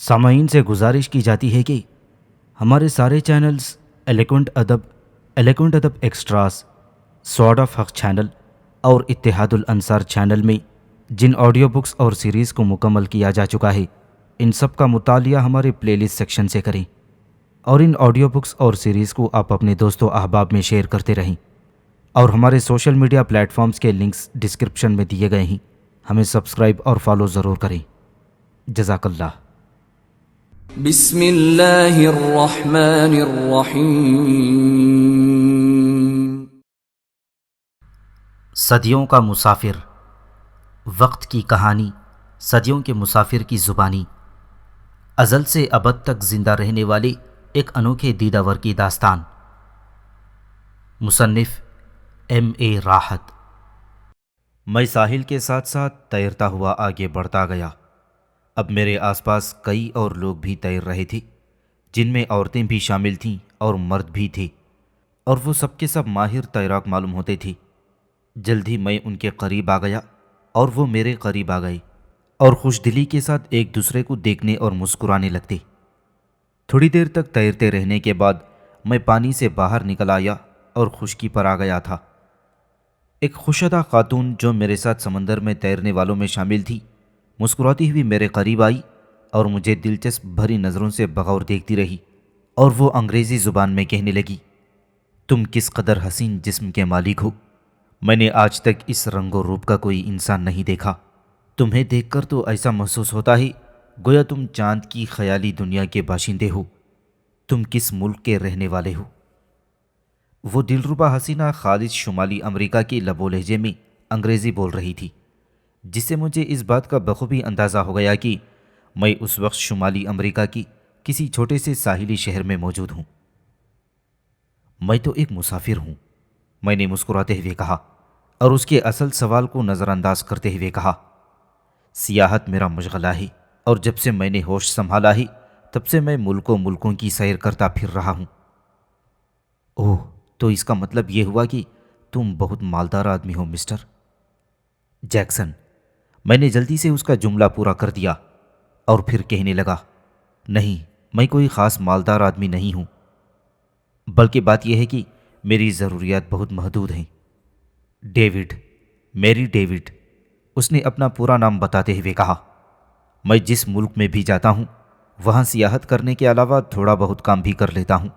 سامعین سے گزارش کی جاتی ہے کہ ہمارے سارے چینلز ایلیکونٹ ادب ایکسٹراس، سوارڈ آف حق چینل اور اتحاد الانصار چینل میں جن آڈیو بکس اور سیریز کو مکمل کیا جا چکا ہے، ان سب کا مطالعہ ہمارے پلے لسٹ سیکشن سے کریں اور ان آڈیو بکس اور سیریز کو آپ اپنے دوست و احباب میں شیئر کرتے رہیں، اور ہمارے سوشل میڈیا پلیٹ فارمز کے لنکس ڈسکرپشن میں دیے گئے ہیں، ہمیں سبسکرائب اور فالو ضرور کریں۔ جزاک اللہ۔ بسم اللہ الرحمن الرحیم۔ صدیوں کا مسافر، وقت کی کہانی، صدیوں کے مسافر کی زبانی، ازل سے ابد تک زندہ رہنے والی ایک انوکھے دیداور کی داستان۔ مصنف ایم راحت۔ میں ساحل کے ساتھ ساتھ تیرتا ہوا آگے بڑھتا گیا۔ اب میرے آس پاس کئی اور لوگ بھی تیر رہے تھے، جن میں عورتیں بھی شامل تھیں اور مرد بھی تھے، اور وہ سب کے سب ماہر تیراک معلوم ہوتے تھے۔ جلد ہی میں ان کے قریب آ گیا اور وہ میرے قریب آ گئے، اور خوش دلی کے ساتھ ایک دوسرے کو دیکھنے اور مسکرانے لگتے۔ تھوڑی دیر تک تیرتے رہنے کے بعد میں پانی سے باہر نکل آیا اور خشکی پر آ گیا تھا۔ ایک خوشادہ خاتون جو میرے ساتھ سمندر میں تیرنے والوں میں شامل تھی، مسکراتی ہوئی میرے قریب آئی اور مجھے دلچسپ بھری نظروں سے بغور دیکھتی رہی، اور وہ انگریزی زبان میں کہنے لگی، تم کس قدر حسین جسم کے مالک ہو، میں نے آج تک اس رنگ و روپ کا کوئی انسان نہیں دیکھا۔ تمہیں دیکھ کر تو ایسا محسوس ہوتا ہے گویا تم چاند کی خیالی دنیا کے باشندے ہو۔ تم کس ملک کے رہنے والے ہو؟ وہ دلربا حسینہ خالص شمالی امریکہ کے لب و لہجے میں انگریزی بول رہی تھی، جس سے مجھے اس بات کا بخوبی اندازہ ہو گیا کہ میں اس وقت شمالی امریکہ کی کسی چھوٹے سے ساحلی شہر میں موجود ہوں۔ میں تو ایک مسافر ہوں، میں نے مسکراتے ہوئے کہا، اور اس کے اصل سوال کو نظر انداز کرتے ہوئے کہا، سیاحت میرا مشغلہ ہے، اور جب سے میں نے ہوش سنبھالا ہے تب سے میں ملکوں کی سیر کرتا پھر رہا ہوں۔ اوہ، تو اس کا مطلب یہ ہوا کہ تم بہت مالدار آدمی ہو مسٹر جیکسن۔ میں نے جلدی سے اس کا جملہ پورا کر دیا اور پھر کہنے لگا، نہیں، میں کوئی خاص مالدار آدمی نہیں ہوں، بلکہ بات یہ ہے کہ میری ضروریات بہت محدود ہیں۔ میری ڈیوڈ، اس نے اپنا پورا نام بتاتے ہوئے کہا، میں جس ملک میں بھی جاتا ہوں وہاں سیاحت کرنے کے علاوہ تھوڑا بہت کام بھی کر لیتا ہوں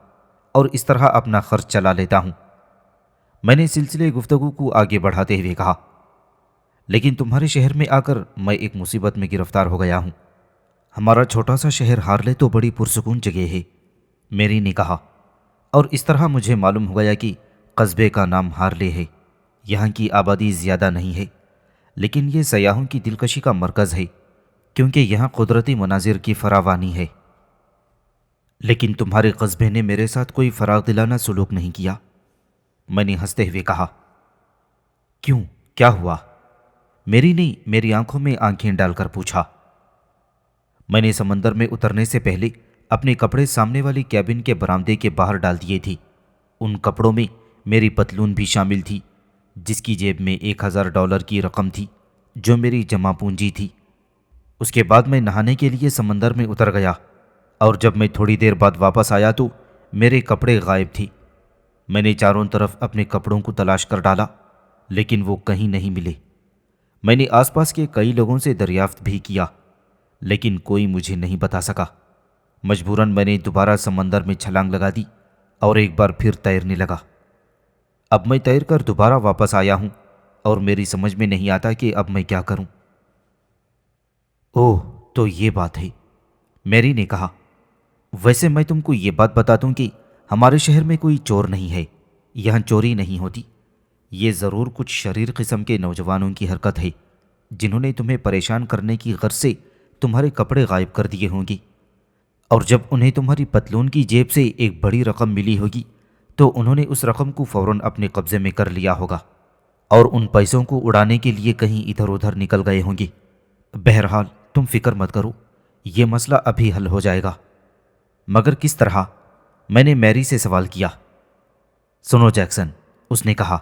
اور اس طرح اپنا خرچ چلا لیتا ہوں۔ میں نے سلسلے گفتگو کو آگے بڑھاتے ہوئے کہا، لیکن تمہارے شہر میں آ کر میں ایک مصیبت میں گرفتار ہو گیا ہوں۔ ہمارا چھوٹا سا شہر ہارلے تو بڑی پرسکون جگہ ہے، میری نے کہا، اور اس طرح مجھے معلوم ہو گیا کہ قصبے کا نام ہارلے ہے۔ یہاں کی آبادی زیادہ نہیں ہے، لیکن یہ سیاحوں کی دلکشی کا مرکز ہے، کیونکہ یہاں قدرتی مناظر کی فراوانی ہے۔ لیکن تمہارے قصبے نے میرے ساتھ کوئی فراغ دلانہ سلوک نہیں کیا، میں نے ہنستے ہوئے کہا۔ کیوں، کیا ہوا؟ میری نے میری آنکھوں میں آنکھیں ڈال کر پوچھا۔ میں نے سمندر میں اترنے سے پہلے اپنے کپڑے سامنے والی کیبن کے برآمدے کے باہر ڈال دیے تھے۔ ان کپڑوں میں میری پتلون بھی شامل تھی، جس کی جیب میں $1000 کی رقم تھی جو میری جمع پونجی تھی۔ اس کے بعد میں نہانے کے لیے سمندر میں اتر گیا، اور جب میں تھوڑی دیر بعد واپس آیا تو میرے کپڑے غائب تھے۔ میں نے چاروں طرف اپنے کپڑوں کو تلاش کر ڈالا، لیکن وہ کہیں نہیں ملے۔ میں نے آس پاس کے کئی لوگوں سے دریافت بھی کیا، لیکن کوئی مجھے نہیں بتا سکا۔ مجبوراً میں نے دوبارہ سمندر میں چھلانگ لگا دی اور ایک بار پھر تیرنے لگا۔ اب میں تیر کر دوبارہ واپس آیا ہوں اور میری سمجھ میں نہیں آتا کہ اب میں کیا کروں۔ اوہ، تو یہ بات ہے، میری نے کہا۔ ویسے میں تم کو یہ بات بتا دوں کہ ہمارے شہر میں کوئی چور نہیں ہے، یہاں چوری نہیں ہوتی۔ یہ ضرور کچھ شریر قسم کے نوجوانوں کی حرکت ہے، جنہوں نے تمہیں پریشان کرنے کی غرض سے تمہارے کپڑے غائب کر دیے ہوں گے، اور جب انہیں تمہاری پتلون کی جیب سے ایک بڑی رقم ملی ہوگی تو انہوں نے اس رقم کو فوراً اپنے قبضے میں کر لیا ہوگا اور ان پیسوں کو اڑانے کے لیے کہیں ادھر ادھر نکل گئے ہوں گے۔ بہرحال تم فکر مت کرو، یہ مسئلہ ابھی حل ہو جائے گا۔ مگر کس طرح؟ میں نے میری سے سوال کیا۔ سنو جیکسن، اس نے کہا،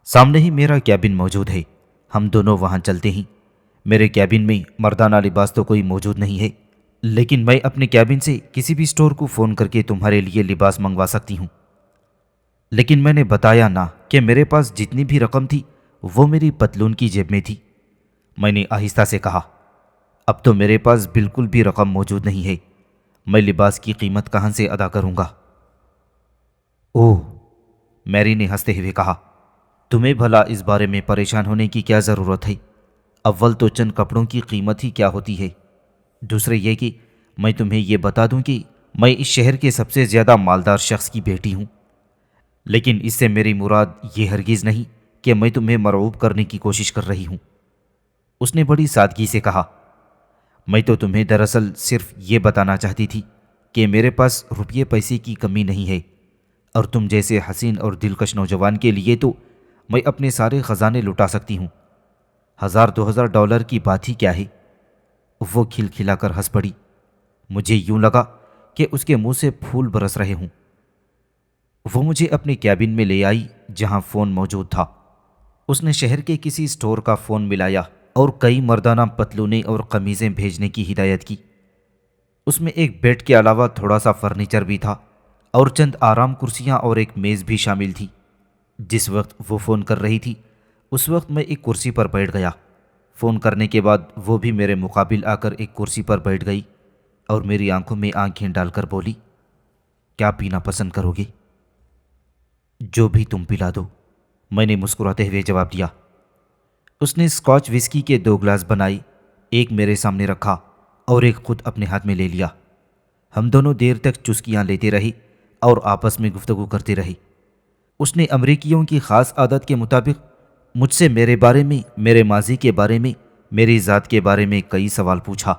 سامنے ہی میرا کیبن موجود ہے، ہم دونوں وہاں چلتے ہیں۔ میرے کیبن میں مردانہ لباس تو کوئی موجود نہیں ہے، لیکن میں اپنے کیبن سے کسی بھی اسٹور کو فون کر کے تمہارے لیے لباس منگوا سکتی ہوں۔ لیکن میں نے بتایا نہ کہ میرے پاس جتنی بھی رقم تھی وہ میری پتلون کی جیب میں تھی۔ میں نے آہستہ سے کہا، اب تو میرے پاس بالکل بھی رقم موجود نہیں ہے، میں لباس کی قیمت کہاں سے ادا کروں گا؟ اوہ، میری نے ہنستے ہوئے کہا، تمہیں بھلا اس بارے میں پریشان ہونے کی کیا ضرورت ہے؟ اول تو چند کپڑوں کی قیمت ہی کیا ہوتی ہے، دوسرے یہ کہ میں تمہیں یہ بتا دوں کہ میں اس شہر کے سب سے زیادہ مالدار شخص کی بیٹی ہوں۔ لیکن اس سے میری مراد یہ ہرگز نہیں کہ میں تمہیں مرعوب کرنے کی کوشش کر رہی ہوں۔ اس نے بڑی سادگی سے کہا، میں تو تمہیں دراصل صرف یہ بتانا چاہتی تھی کہ میرے پاس روپیے پیسے کی کمی نہیں ہے، اور تم جیسے حسین اور دلکش نوجوان کے لیے تو میں اپنے سارے خزانے لٹا سکتی ہوں۔ 1000-2000 ڈالر کی بات ہی کیا ہے؟ وہ کھلکھلا کر ہنس پڑی۔ مجھے یوں لگا کہ اس کے منہ سے پھول برس رہے ہوں۔ وہ مجھے اپنے کیبن میں لے آئی جہاں فون موجود تھا۔ اس نے شہر کے کسی اسٹور کا فون ملایا اور کئی مردانہ پتلونیں اور قمیضیں بھیجنے کی ہدایت کی۔ اس میں ایک بیڈ کے علاوہ تھوڑا سا فرنیچر بھی تھا اور چند آرام کرسیاں اور ایک میز بھی شامل تھی۔ جس وقت وہ فون کر رہی تھی اس وقت میں ایک کرسی پر بیٹھ گیا۔ فون کرنے کے بعد وہ بھی میرے مقابل آ کر ایک کرسی پر بیٹھ گئی اور میری آنکھوں میں آنکھیں ڈال کر بولی، کیا پینا پسند کرو گے؟ جو بھی تم پلا دو، میں نے مسکراتے ہوئے جواب دیا۔ اس نے اسکاچ وسکی کے 2 گلاس بنائی، ایک میرے سامنے رکھا اور ایک خود اپنے ہاتھ میں لے لیا۔ ہم دونوں دیر تک چسکیاں لیتے رہے اور آپس میں گفتگو کرتے رہے۔ اس نے امریکیوں کی خاص عادت کے مطابق مجھ سے میرے بارے میں، میرے ماضی کے بارے میں، میری ذات کے بارے میں کئی سوال پوچھا۔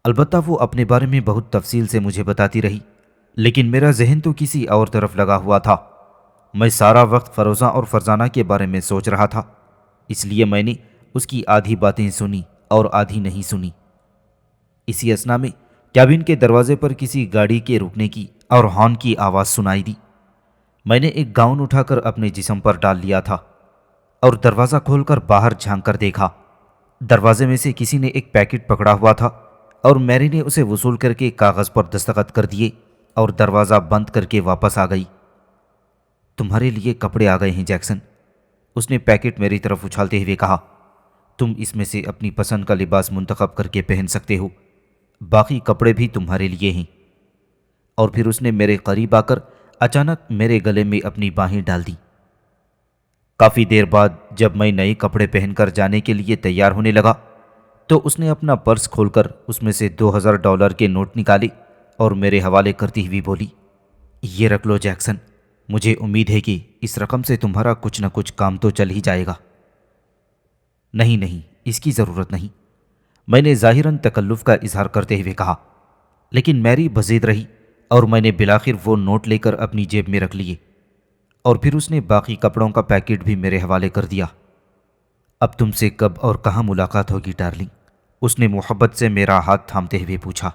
البتہ وہ اپنے بارے میں بہت تفصیل سے مجھے بتاتی رہی، لیکن میرا ذہن تو کسی اور طرف لگا ہوا تھا۔ میں سارا وقت فروزہ اور فرزانہ کے بارے میں سوچ رہا تھا، اس لیے میں نے اس کی آدھی باتیں سنی اور آدھی نہیں سنی۔ اسی اثنا میں کیبن کے دروازے پر کسی گاڑی کے رکنے کی اور ہارن کی آواز سنائی دی۔ میں نے ایک گاؤن اٹھا کر اپنے جسم پر ڈال لیا تھا اور دروازہ کھول کر باہر جھانک کر دیکھا۔ دروازے میں سے کسی نے ایک پیکٹ پکڑا ہوا تھا اور میری نے اسے وصول کر کے کاغذ پر دستخط کر دیے اور دروازہ بند کر کے واپس آ گئی۔ تمہارے لیے کپڑے آ گئے ہیں جیکسن، اس نے پیکٹ میری طرف اچھالتے ہوئے کہا۔ تم اس میں سے اپنی پسند کا لباس منتخب کر کے پہن سکتے ہو، باقی کپڑے بھی تمہارے لیے ہیں۔ اور پھر اس نے میرے قریب آ کر اچانک میرے گلے میں اپنی باہیں ڈال دیں۔ کافی دیر بعد جب میں نئے کپڑے پہن کر جانے کے لیے تیار ہونے لگا تو اس نے اپنا پرس کھول کر اس میں سے 2000 ڈالر کے نوٹ نکالے اور میرے حوالے کرتی ہوئی بولی، یہ رکھ لو جیکسن، مجھے امید ہے کہ اس رقم سے تمہارا کچھ نہ کچھ کام تو چل ہی جائے گا۔ نہیں نہیں، اس کی ضرورت نہیں، میں نے ظاہراً تکلف کا اظہار کرتے ہوئے کہا، لیکن میری بزید رہی اور میں نے بالآخر وہ نوٹ لے کر اپنی جیب میں رکھ لیے، اور پھر اس نے باقی کپڑوں کا پیکٹ بھی میرے حوالے کر دیا۔ اب تم سے کب اور کہاں ملاقات ہوگی ڈارلنگ؟ اس نے محبت سے میرا ہاتھ تھامتے ہوئے پوچھا۔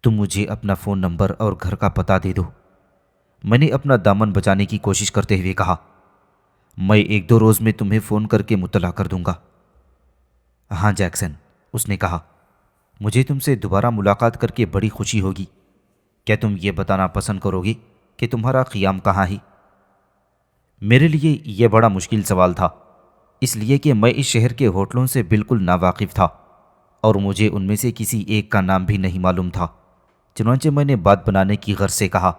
تم مجھے اپنا فون نمبر اور گھر کا پتہ دے دو، میں نے اپنا دامن بچانے کی کوشش کرتے ہوئے کہا۔ میں 1-2 روز میں تمہیں فون کر کے مطلع کر دوں گا۔ ہاں جیکسن، اس نے کہا، مجھے تم سے دوبارہ ملاقات کر کے بڑی خوشی ہوگی۔ کیا تم یہ بتانا پسند کرو گے کہ تمہارا قیام کہاں ہے؟ میرے لیے یہ بڑا مشکل سوال تھا، اس لیے کہ میں اس شہر کے ہوٹلوں سے بالکل ناواقف تھا اور مجھے ان میں سے کسی ایک کا نام بھی نہیں معلوم تھا۔ چنانچہ میں نے بات بنانے کی غرض سے کہا،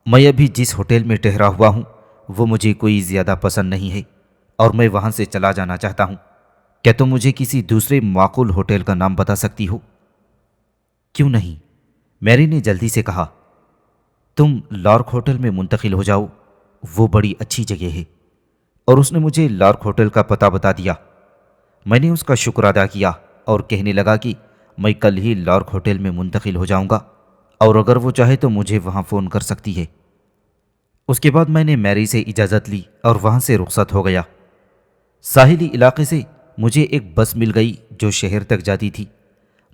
میں ابھی جس ہوٹل میں ٹھہرا ہوا ہوں وہ مجھے کوئی زیادہ پسند نہیں ہے اور میں وہاں سے چلا جانا چاہتا ہوں۔ کیا تم مجھے کسی دوسرے معقول ہوٹل کا نام بتا سکتی ہو؟ کیوں نہیں، میری نے جلدی سے کہا، تم لارک ہوٹل میں منتقل ہو جاؤ، وہ بڑی اچھی جگہ ہے۔ اور اس نے مجھے لارک ہوٹل کا پتہ بتا دیا۔ میں نے اس کا شکر ادا کیا اور کہنے لگا کہ میں کل ہی لارک ہوٹل میں منتقل ہو جاؤں گا اور اگر وہ چاہے تو مجھے وہاں فون کر سکتی ہے۔ اس کے بعد میں نے میری سے اجازت لی اور وہاں سے رخصت ہو گیا۔ ساحلی علاقے سے مجھے ایک بس مل گئی جو شہر تک جاتی تھی۔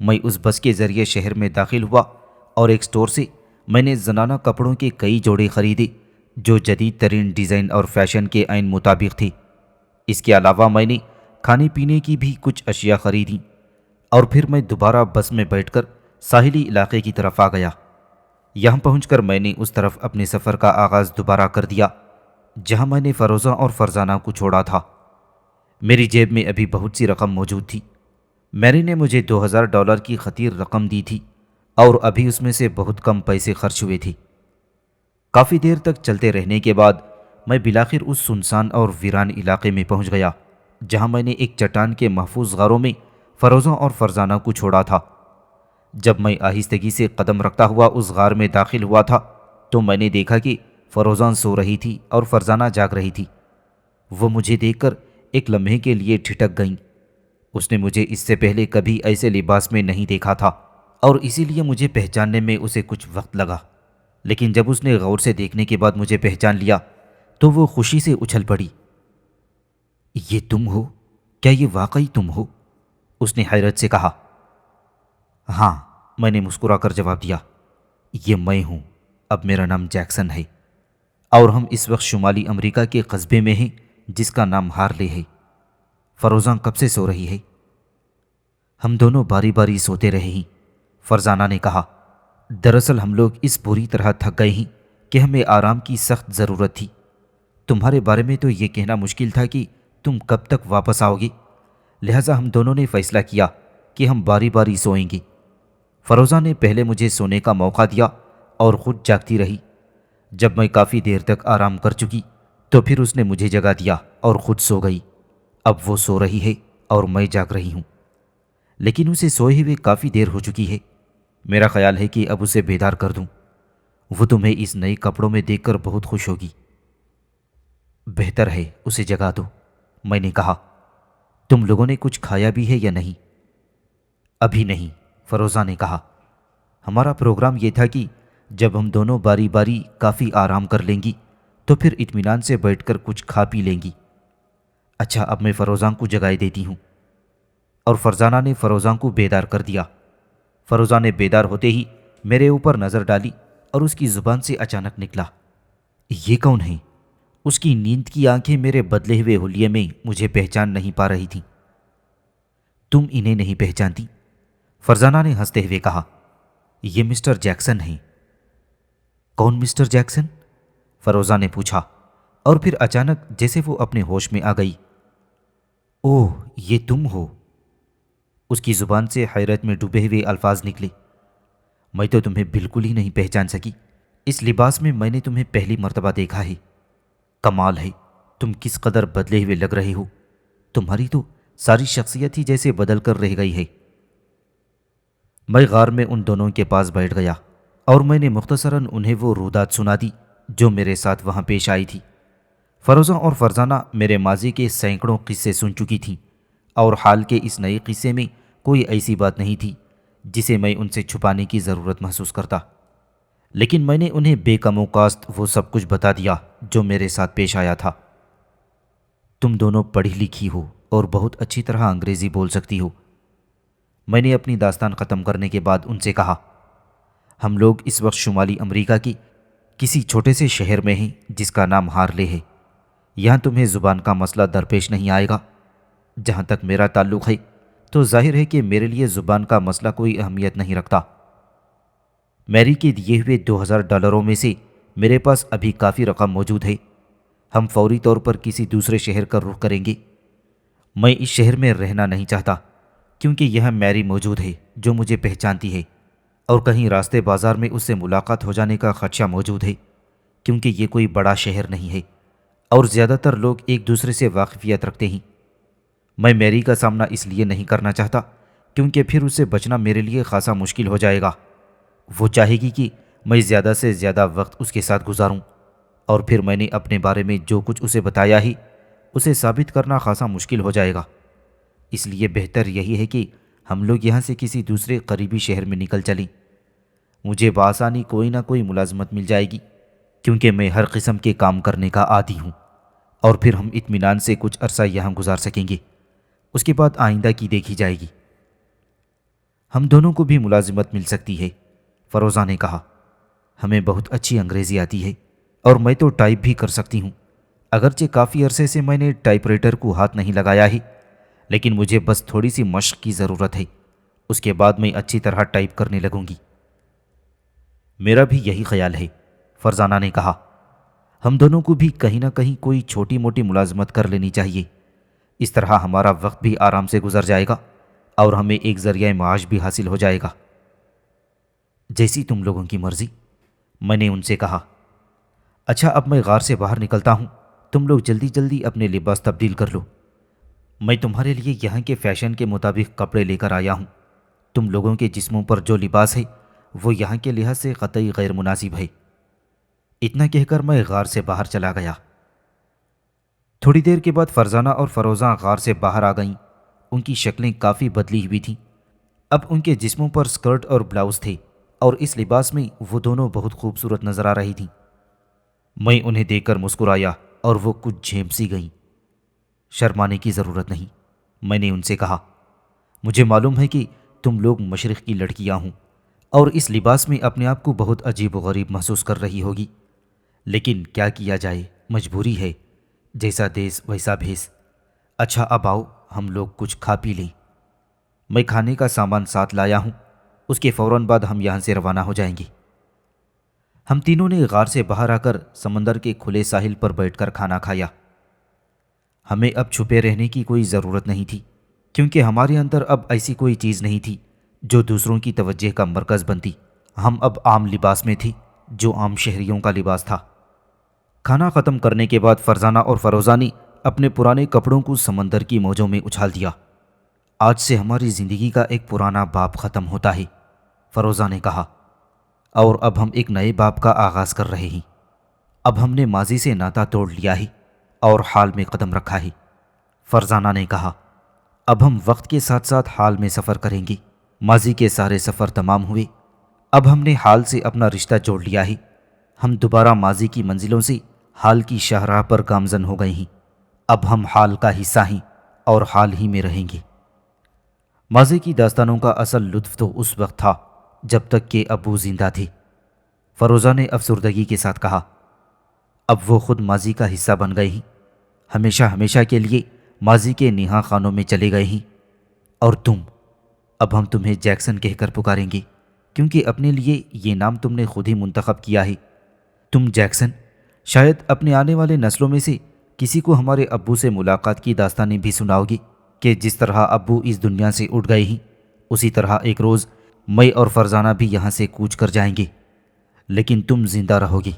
میں اس بس کے ذریعے شہر میں داخل ہوا اور ایک سٹور سے میں نے زنانہ کپڑوں کے کئی جوڑے خریدے جو جدید ترین ڈیزائن اور فیشن کے عین مطابق تھے۔ اس کے علاوہ میں نے کھانے پینے کی بھی کچھ اشیاء خریدیں اور پھر میں دوبارہ بس میں بیٹھ کر ساحلی علاقے کی طرف آ گیا۔ یہاں پہنچ کر میں نے اس طرف اپنے سفر کا آغاز دوبارہ کر دیا جہاں میں نے فروزہ اور فرزانہ کو چھوڑا تھا۔ میری جیب میں ابھی بہت سی رقم موجود تھی۔ میری نے مجھے $2000 کی خطیر رقم دی تھی اور ابھی اس میں سے بہت کم پیسے خرچ ہوئے تھے۔ کافی دیر تک چلتے رہنے کے بعد میں بالآخر اس سنسان اور ویران علاقے میں پہنچ گیا جہاں میں نے ایک چٹان کے محفوظ غاروں میں فروزہ اور فرزانہ کو چھوڑا تھا۔ جب میں آہستگی سے قدم رکھتا ہوا اس غار میں داخل ہوا تھا تو میں نے دیکھا کہ فروزہ سو رہی تھی اور فرزانہ جاگ رہی تھی۔ وہ مجھے دیکھ کر ایک لمحے کے لیے ٹھٹک گئیں۔ اس نے مجھے اس سے پہلے کبھی ایسے لباس میں نہیں دیکھا تھا اور اسی لیے مجھے پہچاننے میں اسے کچھ وقت لگا، لیکن جب اس نے غور سے دیکھنے کے بعد مجھے پہچان لیا تو وہ خوشی سے اچھل پڑی۔ یہ تم ہو؟ کیا یہ واقعی تم ہو؟ اس نے حیرت سے کہا۔ ہاں، میں نے مسکرا کر جواب دیا، یہ میں ہوں۔ اب میرا نام جیکسن ہے اور ہم اس وقت شمالی امریکہ کے قصبے میں ہیں جس کا نام ہارلے ہے۔ فروزہ کب سے سو رہی ہے؟ ہم دونوں باری باری سوتے رہے ہیں، فرزانہ نے کہا۔ دراصل ہم لوگ اس بری طرح تھک گئے ہیں کہ ہمیں آرام کی سخت ضرورت تھی۔ تمہارے بارے میں تو یہ کہنا مشکل تھا کہ تم کب تک واپس آؤ گے، لہٰذا ہم دونوں نے فیصلہ کیا کہ ہم باری باری سوئیں گے۔ فروزہ نے پہلے مجھے سونے کا موقع دیا اور خود جاگتی رہی۔ جب میں کافی دیر تک آرام کر چکی تو پھر اس نے مجھے جگا دیا اور خود سو گئی۔ اب وہ سو رہی ہے اور میں جاگ رہی ہوں، لیکن اسے سوئے ہوئے کافی دیر ہو چکی ہے۔ میرا خیال ہے کہ اب اسے بیدار کر دوں۔ وہ تمہیں اس نئے کپڑوں میں دیکھ کر بہت خوش ہوگی۔ بہتر ہے اسے جگا دو، میں نے کہا۔ تم لوگوں نے کچھ کھایا بھی ہے یا نہیں؟ ابھی نہیں، فروزہ نے کہا۔ ہمارا پروگرام یہ تھا کہ جب ہم دونوں باری باری کافی آرام کر لیں گی تو پھر اطمینان سے بیٹھ کر کچھ کھا پی لیں گی۔ اچھا، اب میں فروزہ کو جگائے دیتی ہوں۔ اور فرزانہ نے فروزہ کو بیدار کر دیا۔ فروزہ نے بیدار ہوتے ہی میرے اوپر نظر ڈالی اور اس کی زبان سے اچانک نکلا، یہ کون ہے؟ اس کی نیند کی آنکھیں میرے بدلے ہوئے حلیے میں مجھے پہچان نہیں پا رہی تھیں۔ تم انہیں نہیں پہچانتی؟ فرزانہ نے ہنستے ہوئے کہا۔ یہ مسٹر جیکسن ہیں۔ کون مسٹر جیکسن؟ فروزہ نے پوچھا اور پھر اچانک جیسے وہ اپنے ہوش میں آ گئی۔ اوہ، یہ تم ہو؟ اس کی زبان سے حیرت میں ڈوبے ہوئے الفاظ نکلے۔ میں تو تمہیں بالکل ہی نہیں پہچان سکی۔ اس لباس میں میں نے تمہیں پہلی مرتبہ دیکھا ہے۔ کمال ہے، تم کس قدر بدلے ہوئے لگ رہے ہو۔ تمہاری تو ساری شخصیت ہی جیسے بدل کر رہ گئی ہے۔ میں غار میں ان دونوں کے پاس بیٹھ گیا اور میں نے مختصراً انہیں وہ رودات سنا دی جو میرے ساتھ وہاں پیش آئی تھی۔ فروزہ اور فرزانہ میرے ماضی کے سینکڑوں قصے سن چکی تھیں اور حال کے اس نئے قصے میں کوئی ایسی بات نہیں تھی جسے میں ان سے چھپانے کی ضرورت محسوس کرتا، لیکن میں نے انہیں بے کم و کاست وہ سب کچھ بتا دیا جو میرے ساتھ پیش آیا تھا۔ تم دونوں پڑھی لکھی ہو اور بہت اچھی طرح انگریزی بول سکتی ہو، میں نے اپنی داستان ختم کرنے کے بعد ان سے کہا۔ ہم لوگ اس وقت شمالی امریکہ کی کسی چھوٹے سے شہر میں ہیں جس کا نام ہارلے ہے۔ یہاں تمہیں زبان کا مسئلہ درپیش نہیں آئے گا۔ جہاں تک میرا تعلق ہے تو ظاہر ہے کہ میرے لیے زبان کا مسئلہ کوئی اہمیت نہیں رکھتا۔ میری کے دیے ہوئے $2000 میں سے میرے پاس ابھی کافی رقم موجود ہے۔ ہم فوری طور پر کسی دوسرے شہر کا رخ کریں گے۔ میں اس شہر میں رہنا نہیں چاہتا کیونکہ یہاں میری موجود ہے جو مجھے پہچانتی ہے، اور کہیں راستے بازار میں اس سے ملاقات ہو جانے کا خدشہ موجود ہے کیونکہ یہ کوئی بڑا شہر نہیں ہے اور زیادہ تر لوگ ایک دوسرے سے واقفیت رکھتے ہیں۔ میں میری کا سامنا اس لیے نہیں کرنا چاہتا کیونکہ پھر اس سے بچنا میرے لیے خاصا مشکل ہو جائے گا۔ وہ چاہے گی کہ میں زیادہ سے زیادہ وقت اس کے ساتھ گزاروں، اور پھر میں نے اپنے بارے میں جو کچھ اسے بتایا ہی اسے ثابت کرنا خاصا مشکل ہو جائے گا۔ اس لیے بہتر یہی ہے کہ ہم لوگ یہاں سے کسی دوسرے قریبی شہر میں نکل چلیں۔ مجھے بآسانی کوئی نہ کوئی ملازمت مل جائے گی کیونکہ میں ہر قسم کے کام کرنے کا عادی ہوں، اور پھر ہم اطمینان سے کچھ عرصہ یہاں گزار سکیں گے۔ اس کے بعد آئندہ کی دیکھی جائے گی۔ ہم دونوں کو بھی ملازمت مل سکتی ہے، فروزہ نے کہا۔ ہمیں بہت اچھی انگریزی آتی ہے اور میں تو ٹائپ بھی کر سکتی ہوں۔ اگرچہ کافی عرصے سے میں نے ٹائپ رائٹر کو ہاتھ نہیں لگایا ہے، لیکن مجھے بس تھوڑی سی مشق کی ضرورت ہے۔ اس کے بعد میں اچھی طرح ٹائپ کرنے لگوں گی۔ میرا بھی یہی خیال ہے، فرزانہ نے کہا۔ ہم دونوں کو بھی کہیں نہ کہیں کوئی چھوٹی موٹی ملازمت کر لینی چاہیے، اس طرح ہمارا وقت بھی آرام سے گزر جائے گا اور ہمیں ایک ذریعہ معاش بھی حاصل ہو جائے گا۔ جیسی تم لوگوں کی مرضی، میں نے ان سے کہا۔ اچھا، اب میں غار سے باہر نکلتا ہوں، تم لوگ جلدی جلدی اپنے لباس تبدیل کر لو۔ میں تمہارے لیے یہاں کے فیشن کے مطابق کپڑے لے کر آیا ہوں۔ تم لوگوں کے جسموں پر جو لباس ہے وہ یہاں کے لحاظ سے قطعی غیر مناسب ہے۔ اتنا کہہ کر میں غار سے باہر چلا گیا۔ تھوڑی دیر کے بعد فرزانہ اور فروزہ غار سے باہر آ گئیں۔ ان کی شکلیں کافی بدلی ہوئی تھیں۔ اب ان کے جسموں پر سکرٹ اور بلاؤز تھے اور اس لباس میں وہ دونوں بہت خوبصورت نظر آ رہی تھیں۔ میں انہیں دیکھ کر مسکرایا اور وہ کچھ جھیپ سی گئیں۔ شرمانے کی ضرورت نہیں، میں نے ان سے کہا۔ مجھے معلوم ہے کہ تم لوگ مشرق کی لڑکیاں ہوں اور اس لباس میں اپنے آپ کو بہت عجیب و غریب محسوس کر رہی ہوگی، لیکن کیا کیا جائے، مجبوری ہے، جیسا دیس ویسا بھیس۔ اچھا، اب آؤ ہم لوگ کچھ کھا پی لیں۔ میں کھانے کا سامان ساتھ لایا ہوں، اس کے فوراً بعد ہم یہاں سے روانہ ہو جائیں گے۔ ہم تینوں نے غار سے باہر آ کر سمندر کے کھلے ساحل پر بیٹھ کر کھانا کھایا۔ ہمیں اب چھپے رہنے کی کوئی ضرورت نہیں تھی، کیونکہ ہمارے اندر اب ایسی کوئی چیز نہیں تھی جو دوسروں کی توجہ کا مرکز بنتی۔ ہم اب عام لباس میں تھے، جو عام شہریوں کا لباس تھا۔ کھانا ختم کرنے کے بعد فرزانہ اور فروزہ نے اپنے پرانے کپڑوں کو سمندر کی موجوں میں اچھال دیا۔ آج سے ہماری زندگی کا ایک پرانا باب ختم ہوتا ہے، فروزہ نے کہا، اور اب ہم ایک نئے باب کا آغاز کر رہے ہیں۔ اب ہم نے ماضی سے ناتا توڑ لیا ہے اور حال میں قدم رکھا ہے، فرزانہ نے کہا۔ اب ہم وقت کے ساتھ ساتھ حال میں سفر کریں گے۔ ماضی کے سارے سفر تمام ہوئے، اب ہم نے حال سے اپنا رشتہ جوڑ لیا ہے۔ ہم دوبارہ ماضی کی منزلوں سے حال کی شاہراہ پر گامزن ہو گئے ہیں۔ اب ہم حال کا حصہ ہیں اور حال ہی میں رہیں گے۔ ماضی کی داستانوں کا اصل لطف تو اس وقت تھا جب تک کہ ابو زندہ تھے، فروزہ نے افسردگی کے ساتھ کہا۔ اب وہ خود ماضی کا حصہ بن گئے ہیں، ہمیشہ ہمیشہ کے لیے ماضی کے نہا خانوں میں چلے گئے ہیں۔ اور تم، اب ہم تمہیں جیکسن کہہ کر پکاریں گے، کیونکہ اپنے لیے یہ نام تم نے خود ہی منتخب کیا ہے۔ تم جیکسن، شاید اپنے آنے والے نسلوں میں سے کسی کو ہمارے ابو سے ملاقات کی داستانیں بھی سناؤ گی کہ جس طرح ابو اس دنیا سے اٹھ گئے ہیں، اسی طرح ایک روز میں اور فرزانہ بھی یہاں سے کوچ کر جائیں گے، لیکن تم زندہ رہو گی۔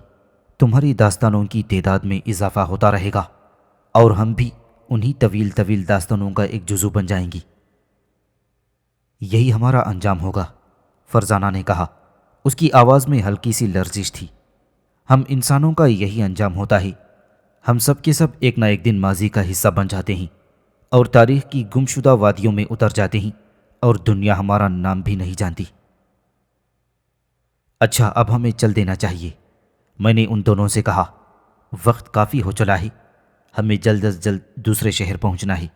تمہاری داستانوں کی تعداد میں اضافہ ہوتا رہے گا اور ہم بھی انہی طویل طویل داستانوں کا ایک جزو بن جائیں گی۔ یہی ہمارا انجام ہوگا، فرزانہ نے کہا۔ اس کی آواز میں ہلکی سی لرزش تھی۔ ہم انسانوں کا یہی انجام ہوتا ہے، ہم سب کے سب ایک نہ ایک دن ماضی کا حصہ بن جاتے ہیں اور تاریخ کی گمشدہ وادیوں میں اتر جاتے ہیں اور دنیا ہمارا نام بھی نہیں جانتی۔ اچھا، اب ہمیں چل دینا چاہیے، میں نے ان دونوں سے کہا۔ وقت کافی ہو چلا ہے، ہمیں جلد از جلد دوسرے شہر پہنچنا ہے۔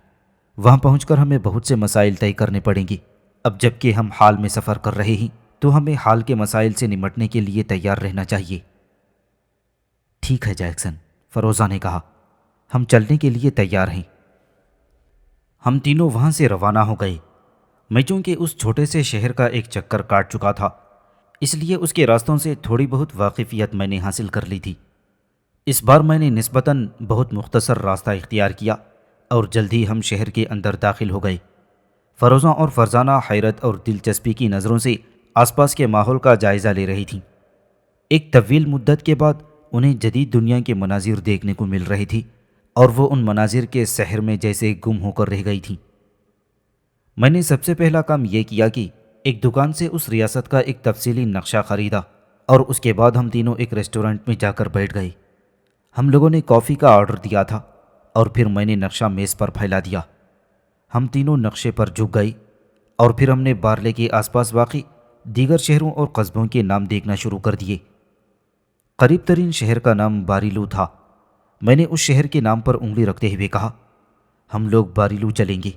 وہاں پہنچ کر ہمیں بہت سے مسائل طے کرنے پڑیں گے۔ اب جب کہ ہم حال میں سفر کر رہے ہیں تو ہمیں حال کے مسائل سے نمٹنے کے لیے تیار رہنا چاہیے۔ ٹھیک ہے جیکسن، فروزہ نے کہا، ہم چلنے کے لیے تیار ہیں۔ ہم تینوں وہاں سے روانہ ہو گئے۔ میں چونکہ اس چھوٹے سے شہر کا ایک چکر کاٹ چکا تھا، اس لیے اس کے راستوں سے تھوڑی بہت واقفیت میں نے حاصل کر لی تھی۔ اس بار میں نے نسبتاً بہت مختصر راستہ اختیار کیا اور جلد ہی ہم شہر کے اندر داخل ہو گئے۔ فروزہ اور فرزانہ حیرت اور دلچسپی کی نظروں سے آس پاس کے ماحول کا جائزہ لے رہی تھیں۔ ایک طویل مدت کے بعد انہیں جدید دنیا کے مناظر دیکھنے کو مل رہے تھے اور وہ ان مناظر کے سحر میں جیسے گم ہو کر رہ گئی تھیں۔ میں نے سب سے پہلا کام یہ کیا کہ ایک دکان سے اس ریاست کا ایک تفصیلی نقشہ خریدا اور اس کے بعد ہم تینوں ایک ریسٹورنٹ میں جا کر بیٹھ گئے۔ ہم لوگوں نے کافی کا آرڈر دیا تھا اور پھر میں نے نقشہ میز پر پھیلا دیا۔ ہم تینوں نقشے پر جھک گئے اور پھر ہم نے بارلے کے آس پاس واقع دیگر شہروں اور قصبوں کے نام دیکھنا شروع کر دیے۔ قریب ترین شہر کا نام باریلو تھا۔ میں نے اس شہر کے نام پر انگلی رکھتے ہوئے کہا، ہم لوگ باریلو چلیں گے،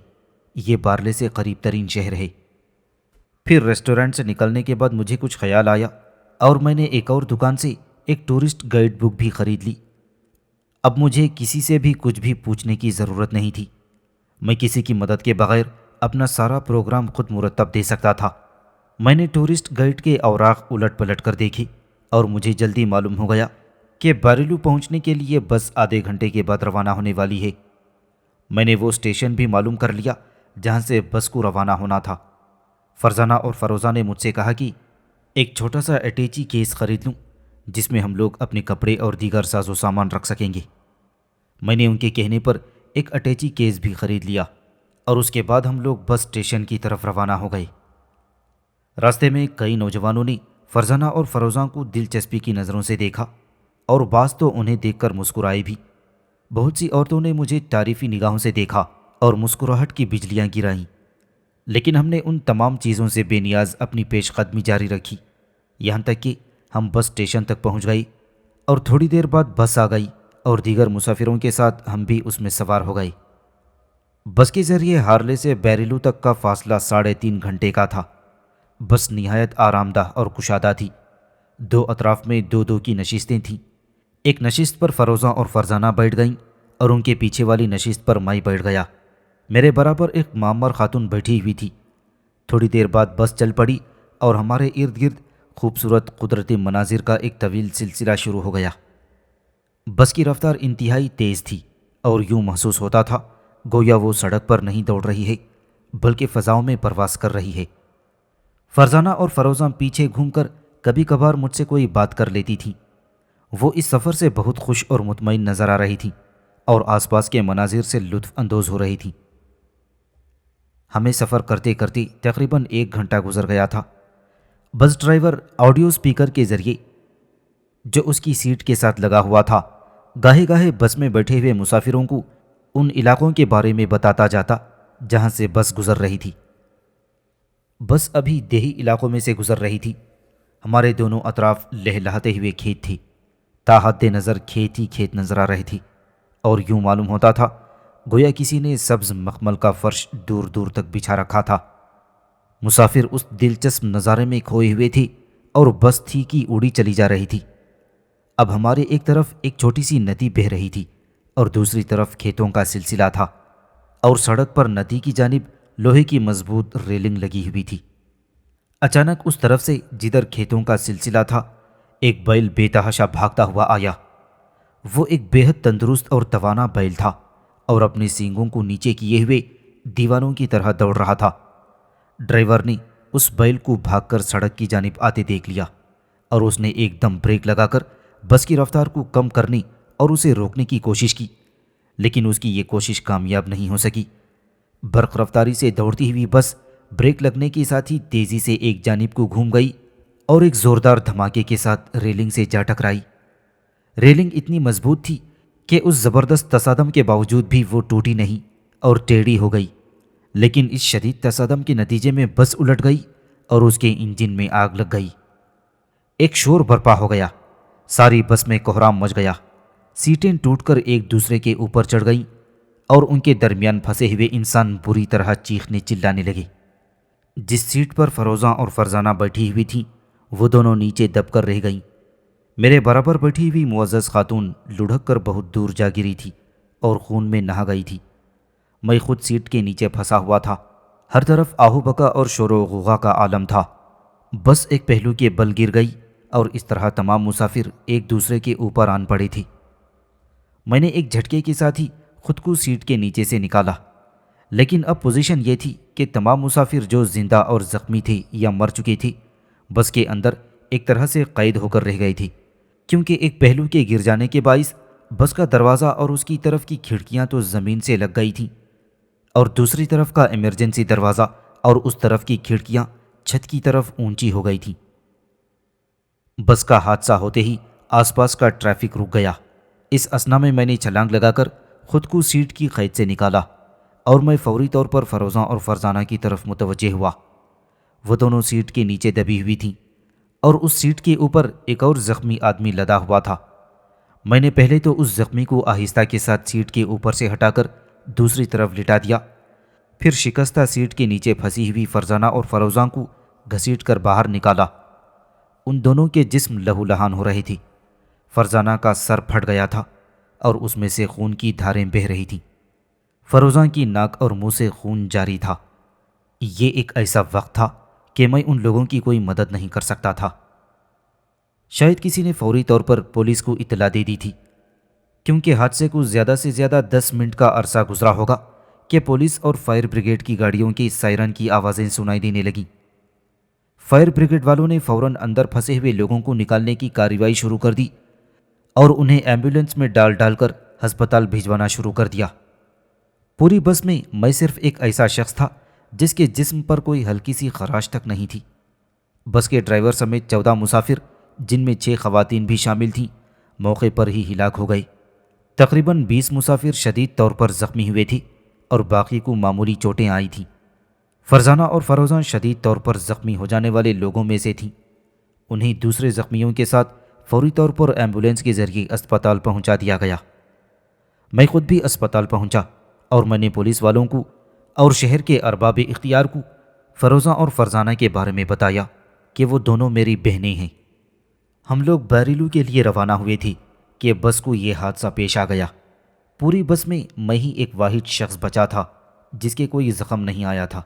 یہ بارلے سے قریب ترین شہر ہے۔ پھر ریسٹورنٹ سے نکلنے کے بعد مجھے کچھ خیال آیا اور میں نے ایک اور دکان سے ایک ٹورسٹ گائیڈ بک بھی خرید لی۔ اب مجھے کسی سے بھی کچھ بھی پوچھنے کی ضرورت نہیں تھی۔ میں کسی کی مدد کے بغیر اپنا سارا پروگرام خود مرتب دے سکتا تھا۔ میں نے ٹورسٹ گائیڈ کے اوراق الٹ پلٹ کر دیکھی اور مجھے جلدی معلوم ہو گیا کہ بیریلو پہنچنے کے لیے بس آدھے گھنٹے کے بعد روانہ ہونے والی ہے۔ میں نے وہ اسٹیشن بھی معلوم کر لیا جہاں سے بس کو روانہ ہونا تھا۔ فرزانہ اور فروزہ نے مجھ سے کہا کہ ایک چھوٹا سا اٹیچی کیس خرید لوں جس میں ہم لوگ اپنے کپڑے اور دیگر ساز و سامان رکھ سکیں گے۔ میں نے ان کے کہنے پر ایک اٹیچی کیس بھی خرید لیا اور اس کے بعد ہم لوگ بس اسٹیشن کی طرف روانہ ہو گئے۔ راستے میں کئی نوجوانوں نے فرزانہ اور فروزہ کو دلچسپی کی نظروں سے دیکھا اور بعض تو انہیں دیکھ کر مسکرائے بھی۔ بہت سی عورتوں نے مجھے تعریفی نگاہوں سے دیکھا اور مسکراہٹ کی بجلیاں گرائیں، لیکن ہم نے ان تمام چیزوں سے بے نیاز اپنی پیش قدمی جاری رکھی، یہاں تک کہ ہم بس اسٹیشن تک پہنچ گئے اور تھوڑی دیر بعد بس آ گئی اور دیگر مسافروں کے ساتھ ہم بھی اس میں سوار ہو گئے۔ بس کے ذریعے ہارلے سے بیریلو تک کا فاصلہ 3.5 گھنٹے کا تھا۔ بس نہایت آرام دہ اور کشادہ تھی۔ دو اطراف میں دو دو کی نشستیں تھیں۔ ایک نشست پر فروزہ اور فرزانہ بیٹھ گئیں اور ان کے پیچھے والی نشست پر میں بیٹھ گیا۔ میرے برابر ایک معمر خاتون بیٹھی ہوئی تھی۔ تھوڑی دیر بعد بس چل پڑی اور ہمارے ارد گرد خوبصورت قدرتی مناظر کا ایک طویل سلسلہ شروع ہو گیا۔ بس کی رفتار انتہائی تیز تھی اور یوں محسوس ہوتا تھا گویا وہ سڑک پر نہیں دوڑ رہی ہے بلکہ فضاؤں میں پرواز کر رہی ہے۔ فرزانہ اور فروزہ پیچھے گھوم کر کبھی کبھار مجھ سے کوئی بات کر لیتی تھیں۔ وہ اس سفر سے بہت خوش اور مطمئن نظر آ رہی تھیں اور آس پاس کے مناظر سے لطف اندوز ہو رہی تھیں۔ ہمیں سفر کرتے کرتے تقریباً 1 گھنٹہ گزر گیا تھا۔ بس ڈرائیور آڈیو سپیکر کے ذریعے جو اس کی سیٹ کے ساتھ لگا ہوا تھا گاہے گاہے بس میں بیٹھے ہوئے مسافروں کو ان علاقوں کے بارے میں بتاتا جاتا جہاں سے بس گزر رہی تھی۔ بس ابھی دیہی علاقوں میں سے گزر رہی تھی۔ ہمارے دونوں اطراف لہلہاتے ہوئے کھیت تھی۔ تا حد نظر کھیت ہی کھیت نظر آ رہے تھی اور یوں معلوم ہوتا تھا گویا کسی نے سبز مخمل کا فرش دور دور تک بچھا رکھا تھا۔ مسافر اس دلچسپ نظارے میں کھوئے ہوئے تھے اور بس تھی کہ اڑی چلی جا رہی تھی۔ اب ہمارے ایک طرف ایک چھوٹی سی ندی بہہ رہی تھی اور دوسری طرف کھیتوں کا سلسلہ تھا اور سڑک پر ندی کی جانب لوہے کی مضبوط ریلنگ لگی ہوئی تھی۔ اچانک اس طرف سے جدھر کھیتوں کا سلسلہ تھا ایک بیل بے تحاشا بھاگتا ہوا آیا۔ وہ ایک بے حد تندرست اور توانا بیل تھا اور اپنے سینگوں کو نیچے کیے ہوئے دیوانوں کی طرح دوڑ رہا تھا۔ ڈرائیور نے اس بیل کو بھاگ کر سڑک کی جانب آتے دیکھ لیا اور اس نے ایک دم بریک لگا کر بس کی رفتار کو کم کرنے اور اسے روکنے کی کوشش کی، لیکن اس کی یہ کوشش کامیاب نہیں ہو سکی۔ برق رفتاری سے دوڑتی ہوئی بس بریک لگنے کے ساتھ ہی تیزی سے ایک جانب کو گھوم گئی اور ایک زوردار دھماکے کے ساتھ ریلنگ سے جا ٹکرائی۔ ریلنگ اتنی مضبوط تھی کہ اس زبردست تصادم کے باوجود بھی وہ ٹوٹی نہیں اور ٹیڑھی ہو گئی، لیکن اس شدید تصادم کے نتیجے میں بس الٹ گئی اور اس کے انجن میں آگ لگ گئی۔ ایک شور برپا ہو گیا، ساری بس میں کوہرام مچ گیا۔ سیٹیں ٹوٹ کر ایک دوسرے کے اوپر چڑھ گئیں اور ان کے درمیان پھنسے ہوئے انسان بری طرح چیخنے چلانے لگے۔ جس سیٹ پر فروزہ اور فرزانہ بیٹھی ہوئی تھیں وہ دونوں نیچے دب کر رہ گئیں۔ میرے برابر بیٹھی ہوئی معزز خاتون لڑھک کر بہت دور جا گری تھی اور خون میں نہا گئی تھی۔ میں خود سیٹ کے نیچے پھنسا ہوا تھا۔ ہر طرف آہو بکا اور شور و غوغا کا عالم تھا۔ بس ایک پہلو کے بل گر گئی اور اس طرح تمام مسافر ایک دوسرے کے اوپر آن پڑے تھے۔ میں نے ایک جھٹکے کے ساتھ ہی خود کو سیٹ کے نیچے سے نکالا، لیکن اب پوزیشن یہ تھی کہ تمام مسافر جو زندہ اور زخمی تھے یا مر چکے تھے بس کے اندر ایک طرح سے قید ہو کر رہ گئے تھے، کیونکہ ایک پہلو کے گر جانے کے باعث بس کا دروازہ اور اس کی طرف کی کھڑکیاں تو زمین سے لگ گئی تھیں اور دوسری طرف کا ایمرجنسی دروازہ اور اس طرف کی کھڑکیاں چھت کی طرف اونچی ہو گئی تھیں۔ بس کا حادثہ ہوتے ہی آس پاس کا ٹریفک رک گیا۔ اس اثنا میں نے چھلانگ لگا کر خود کو سیٹ کی قید سے نکالا اور میں فوری طور پر فروزہ اور فرزانہ کی طرف متوجہ ہوا۔ وہ دونوں سیٹ کے نیچے دبی ہوئی تھیں اور اس سیٹ کے اوپر ایک اور زخمی آدمی لدا ہوا تھا۔ میں نے پہلے تو اس زخمی کو آہستہ کے ساتھ سیٹ کے اوپر سے ہٹا کر دوسری طرف لٹا دیا، پھر شکستہ سیٹ کے نیچے پھنسی ہوئی فرزانہ اور فروزہ کو گھسیٹ کر باہر نکالا۔ ان دونوں کے جسم لہو لہان ہو رہے تھے۔ فرزانہ کا سر پھٹ گیا تھا اور اس میں سے خون کی دھاریں بہہ رہی تھیں۔ فروزہ کی ناک اور منہ سے خون جاری تھا یہ ایک ایسا وقت تھا کہ میں ان لوگوں کی کوئی مدد نہیں کر سکتا تھا۔ شاید کسی نے فوری طور پر پولیس کو اطلاع دے دی تھی، کیونکہ حادثے کو زیادہ سے زیادہ 10 منٹ کا عرصہ گزرا ہوگا کہ پولیس اور فائر بریگیڈ کی گاڑیوں کی سائرن کی آوازیں سنائی دینے لگیں۔ فائر بریگیڈ والوں نے فوراً اندر پھنسے ہوئے لوگوں کو نکالنے کی کارروائی شروع کر دی اور انہیں ایمبولینس میں ڈال ڈال کر ہسپتال بھیجوانا شروع کر دیا۔ پوری بس میں صرف ایک ایسا شخص تھا جس کے جسم پر کوئی ہلکی سی خراش تک نہیں تھی۔ بس کے ڈرائیور سمیت 14 مسافر، جن میں 6 خواتین بھی شامل تھیں، موقع پر ہی ہلاک ہو گئے۔ تقریباً 20 مسافر شدید طور پر زخمی ہوئے تھے اور باقی کو معمولی چوٹیں آئی تھیں۔ فرزانہ اور فروزہ شدید طور پر زخمی ہو جانے والے لوگوں میں سے تھیں۔ انہیں دوسرے زخمیوں کے ساتھ فوری طور پر ایمبولینس کے ذریعے اسپتال پہنچا دیا گیا۔ میں خود بھی اسپتال پہنچا اور میں نے پولیس والوں کو اور شہر کے ارباب اختیار کو فروزہ اور فرزانہ کے بارے میں بتایا کہ وہ دونوں میری بہنیں ہیں۔ ہم لوگ بیریلو کے لیے روانہ ہوئے تھے کہ بس کو یہ حادثہ پیش آ گیا۔ پوری بس میں ہی ایک واحد شخص بچا تھا جس کے کوئی زخم نہیں آیا تھا۔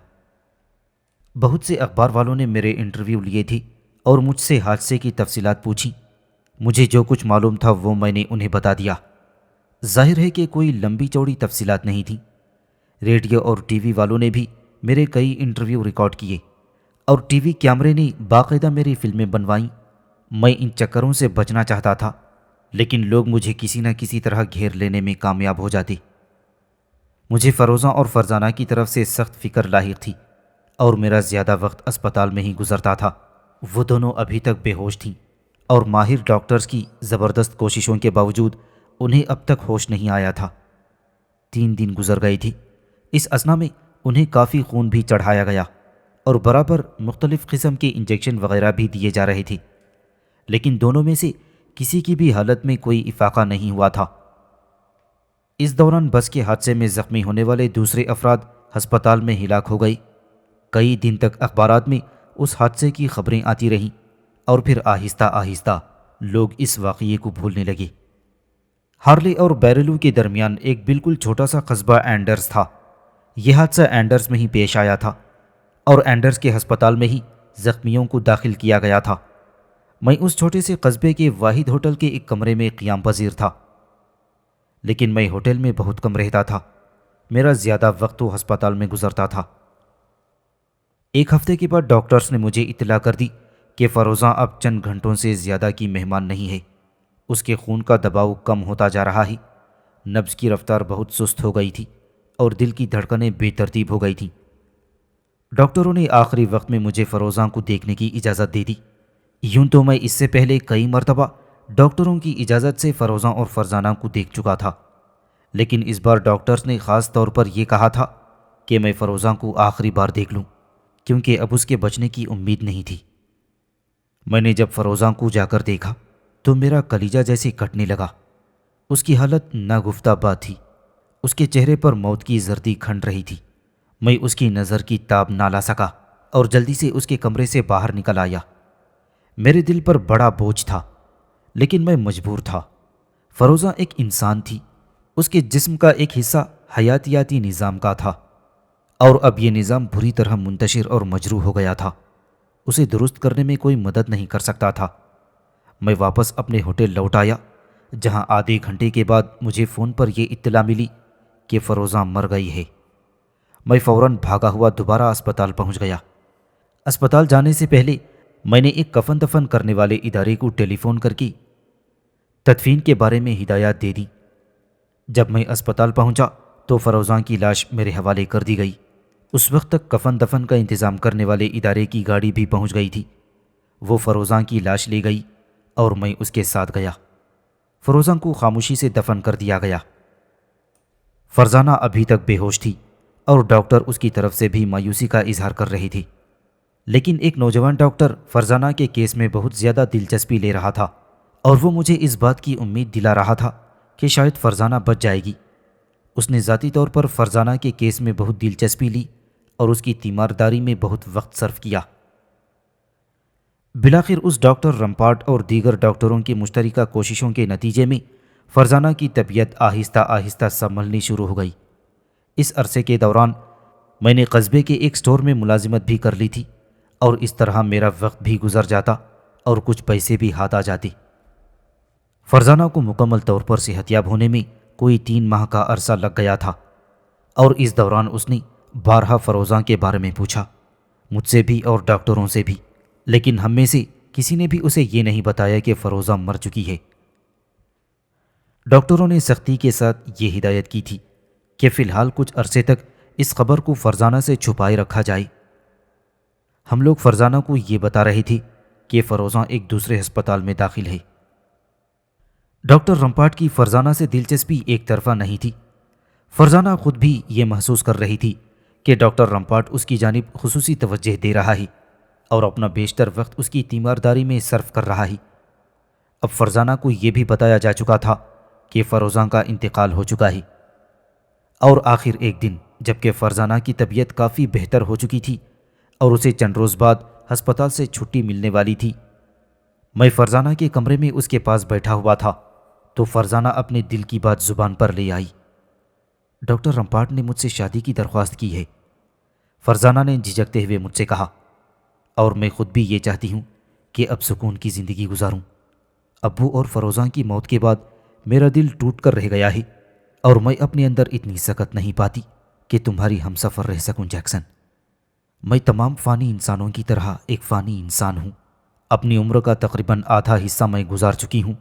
بہت سے اخبار والوں نے میرے انٹرویو لیے تھے اور مجھ سے حادثے کی تفصیلات پوچھی۔ مجھے جو کچھ معلوم تھا وہ میں نے انہیں بتا دیا۔ ظاہر ہے کہ کوئی لمبی چوڑی تفصیلات نہیں تھیں۔ ریڈیو اور ٹی وی والوں نے بھی میرے کئی انٹرویو ریکارڈ کیے اور ٹی وی کیمرے نے باقاعدہ میری فلمیں بنوائیں۔ میں ان چکروں سے بچنا چاہتا تھا، لیکن لوگ مجھے کسی نہ کسی طرح گھیر لینے میں کامیاب ہو جاتے۔ مجھے فروزہ اور فرزانہ کی طرف سے سخت فکر لاحق تھی اور میرا زیادہ وقت اسپتال میں ہی گزرتا تھا۔ وہ دونوں ابھی تک بے ہوش تھیں اور ماہر ڈاکٹرز کی زبردست کوششوں کے باوجود انہیں اب تک ہوش نہیں آیا تھا۔ 3 دن گزر گئے تھے۔ اس اثنا میں انہیں کافی خون بھی چڑھایا گیا اور برابر مختلف قسم کے انجیکشن وغیرہ بھی دیے جا رہے تھے، لیکن دونوں میں سے کسی کی بھی حالت میں کوئی افاقہ نہیں ہوا تھا۔ اس دوران بس کے حادثے میں زخمی ہونے والے دوسرے افراد ہسپتال میں ہلاک ہو گئے۔ کئی دن تک اخبارات میں اس حادثے کی خبریں آتی رہیں اور پھر آہستہ آہستہ لوگ اس واقعے کو بھولنے لگے۔ ہارلے اور بیریلو کے درمیان ایک بالکل چھوٹا سا قصبہ اینڈرز تھا۔ یہ حادثہ اینڈرز میں ہی پیش آیا تھا اور اینڈرز کے ہسپتال میں ہی زخمیوں کو داخل کیا گیا تھا۔ میں اس چھوٹے سے قصبے کے واحد ہوٹل کے ایک کمرے میں قیام پذیر تھا، لیکن میں ہوٹل میں بہت کم رہتا تھا۔ میرا زیادہ وقت تو ہسپتال میں گزرتا تھا۔ ایک ہفتے کے بعد ڈاکٹرز نے مجھے اطلاع کر دی کہ فروزہ اب چند گھنٹوں سے زیادہ کی مہمان نہیں ہے۔ اس کے خون کا دباؤ کم ہوتا جا رہا ہے، نبض کی رفتار بہت سست ہو گئی تھی اور دل کی دھڑکنیں بے ترتیب ہو گئی تھیں۔ ڈاکٹروں نے آخری وقت میں مجھے فروزہ کو دیکھنے کی اجازت دے دی۔ یوں تو میں اس سے پہلے کئی مرتبہ ڈاکٹروں کی اجازت سے فروزہ اور فرزانہ کو دیکھ چکا تھا، لیکن اس بار ڈاکٹرز نے خاص طور پر یہ کہا تھا کہ میں فروزہ کو آخری بار دیکھ لوں، کیونکہ اب اس کے بچنے کی امید نہیں تھی۔ میں نے جب فروزہ کو جا کر دیکھا تو میرا کلیجہ جیسے کٹنے لگا۔ اس کی حالت ناگفتہ بات تھی۔ اس کے چہرے پر موت کی زردی کھنڈ رہی تھی۔ میں اس کی نظر کی تاب نہ لا سکا اور جلدی سے اس کے کمرے سے باہر نکل آیا۔ میرے دل پر بڑا بوجھ تھا، لیکن میں مجبور تھا۔ فروزہ ایک انسان تھی۔ اس کے جسم کا ایک حصہ حیاتیاتی نظام کا تھا اور اب یہ نظام بری طرح منتشر اور مجروح ہو گیا تھا۔ اسے درست کرنے میں کوئی مدد نہیں کر سکتا تھا۔ میں واپس اپنے ہوٹل لوٹ آیا، جہاں آدھے گھنٹے کے بعد مجھے فون پر یہ اطلاع ملی کہ فروزہ مر گئی ہے۔ میں فوراً بھاگا ہوا دوبارہ اسپتال پہنچ گیا۔ اسپتال جانے سے پہلے میں نے ایک کفن دفن کرنے والے ادارے کو ٹیلی فون کر کے تدفین کے بارے میں ہدایات دے دی۔ جب میں اسپتال پہنچا تو فروزہ کی لاش میرے حوالے کر دی گئی۔ اس وقت تک کفن دفن کا انتظام کرنے والے ادارے کی گاڑی بھی پہنچ گئی تھی۔ وہ فروزہ کی لاش لے گئی اور میں اس کے ساتھ گیا۔ فروزہ کو خاموشی سے دفن کر دیا گیا۔ فرزانہ ابھی تک بے ہوش تھی اور ڈاکٹر اس کی طرف سے بھی مایوسی کا اظہار کر رہی تھی، لیکن ایک نوجوان ڈاکٹر فرزانہ کے کیس میں بہت زیادہ دلچسپی لے رہا تھا اور وہ مجھے اس بات کی امید دلا رہا تھا کہ شاید فرزانہ بچ جائے گی۔ اس نے ذاتی طور پر فرزانہ کے کیس میں بہت دلچسپی لی اور اس کی تیمارداری میں بہت وقت صرف کیا۔ بلاخر اس ڈاکٹر رمپارٹ اور دیگر ڈاکٹروں کی مشترکہ کوششوں کے نتیجے میں فرزانہ کی طبیعت آہستہ آہستہ سنبھلنی شروع ہو گئی۔ اس عرصے کے دوران میں نے قصبے کے ایک سٹور میں ملازمت بھی کر لی تھی اور اس طرح میرا وقت بھی گزر جاتا اور کچھ پیسے بھی ہاتھ آ جاتے۔ فرزانہ کو مکمل طور پر صحت یاب ہونے میں کوئی 3 ماہ کا عرصہ لگ گیا تھا، اور اس دوران اس نے بارہا فروزاں کے بارے میں پوچھا، مجھ سے بھی اور ڈاکٹروں سے بھی، لیکن ہم میں سے کسی نے بھی اسے یہ نہیں بتایا کہ فروزہ مر چکی ہے۔ ڈاکٹروں نے سختی کے ساتھ یہ ہدایت کی تھی کہ فی الحال کچھ عرصے تک اس خبر کو فرزانہ سے چھپائے رکھا جائے۔ ہم لوگ فرزانہ کو یہ بتا رہے تھے کہ فروزہ ایک دوسرے ہسپتال میں داخل ہے۔ ڈاکٹر رمپاٹ کی فرزانہ سے دلچسپی ایک طرفہ نہیں تھی۔ فرزانہ خود بھی یہ محسوس کر رہی تھی کہ ڈاکٹر رمپاٹ اس کی جانب خصوصی توجہ دے رہا ہے اور اپنا بیشتر وقت اس کی تیمارداری میں صرف کر رہا ہے۔ اب فرزانہ کو یہ بھی بتایا جا چکا تھا کہ فروزہ کا انتقال ہو چکا ہے، اور آخر ایک دن جب کہ فرزانہ کی طبیعت کافی بہتر ہو چکی تھی اور اسے چند روز بعد ہسپتال سے چھٹی ملنے والی تھی، میں فرزانہ کے کمرے میں اس کے پاس بیٹھا ہوا تھا تو فرزانہ اپنے دل کی بات زبان پر لے آئی۔ ڈاکٹر رمپاٹ نے مجھ سے شادی کی درخواست کی ہے، فرزانہ نے جھجکتے ہوئے مجھ سے کہا، اور میں خود بھی یہ چاہتی ہوں کہ اب سکون کی زندگی گزاروں۔ ابو اور فروزہ کی موت کے بعد میرا دل ٹوٹ کر رہ گیا ہے، اور میں اپنے اندر اتنی سکت نہیں پاتی کہ تمہاری ہم سفر رہ سکوں جیکسن۔ میں تمام فانی انسانوں کی طرح ایک فانی انسان ہوں۔ اپنی عمر کا تقریباً آدھا حصہ میں گزار چکی ہوں،